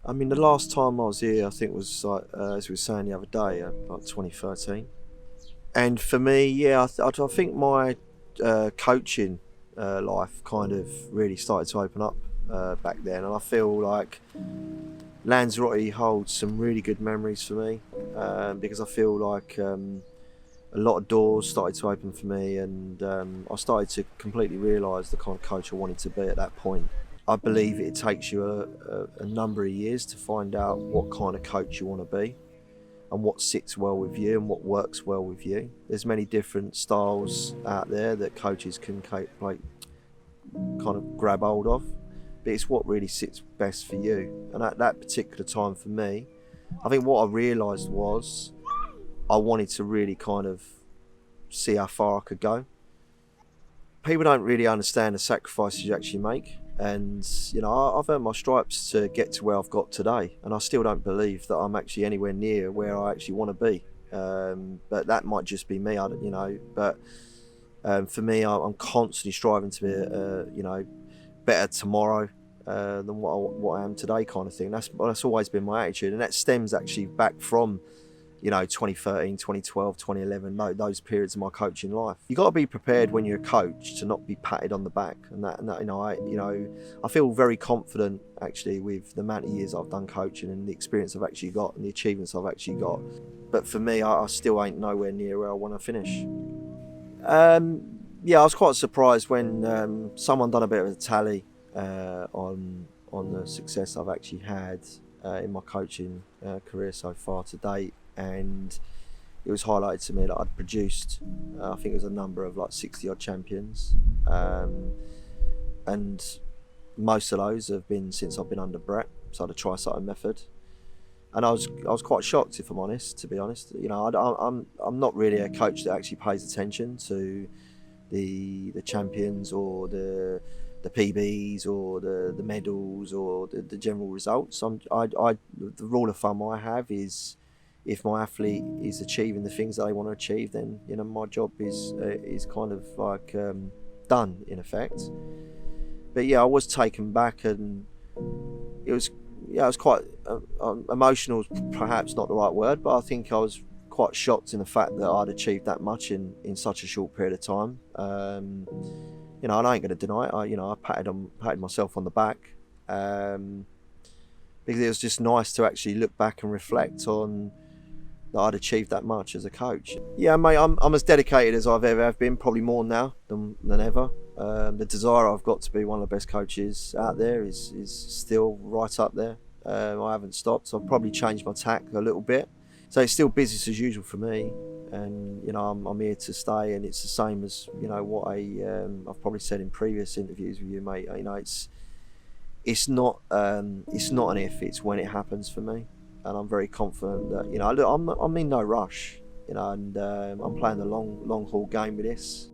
I mean, the last time I was here, I think was like as we were saying the other day, like 2013. And for me, yeah, I think my coaching life kind of really started to open up back then, and I feel like Lanzarote holds some really good memories for me because I feel like a lot of doors started to open for me, and I started to completely realise the kind of coach I wanted to be at that point. I believe it takes you a number of years to find out what kind of coach you want to be and what sits well with you and what works well with you. There's many different styles out there that coaches can like, kind of grab hold of, but it's what really sits best for you. And at that particular time for me, I think what I realised was I wanted to really kind of see how far I could go. People don't really understand the sacrifices you actually make. And I've earned my stripes to get to where I've got today, and I still don't believe that I'm actually anywhere near where I actually want to be. But that might just be me, I don't, But for me, I'm constantly striving to be, better tomorrow than what I am today, kind of thing. That's always been my attitude, and that stems actually back from 2013, 2012, 2011, those periods of my coaching life. You got to be prepared when you're a coach to not be patted on the back, and I feel very confident actually with the amount of years I've done coaching and the experience I've actually got and the achievements I've actually got. But for me, I still ain't nowhere near where I want to finish. Yeah, I was quite surprised when someone done a bit of a tally on the success I've actually had in my coaching career so far to date, and it was highlighted to me that I'd produced, I think it was a number of like 60 odd champions, and most of those have been since I've been under Brett, so the Tricycle method. And I was quite shocked, if I'm honest. To be honest, I'm not really a coach that actually pays attention to the champions or the PBs or the medals or the general results. The rule of thumb I have is, if my athlete is achieving the things that they want to achieve, then my job is kind of like done in effect. But yeah, I was taken back, and it was I was quite emotional. Perhaps not the right word, but I think I was quite shocked in the fact that I'd achieved that much in such a short period of time. And I ain't going to deny it. I patted myself on the back because it was just nice to actually look back and reflect on that I'd achieved that much as a coach. Yeah, mate, I'm as dedicated as I've ever have been, probably more now than ever. The desire I've got to be one of the best coaches out there is still right up there. I haven't stopped, so I've probably changed my tack a little bit. So it's still business as usual for me, and I'm here to stay. And it's the same as what I've probably said in previous interviews with you, mate. It's not an if, it's when it happens for me, and I'm very confident that I'm in no rush, and I'm playing the long haul game with this.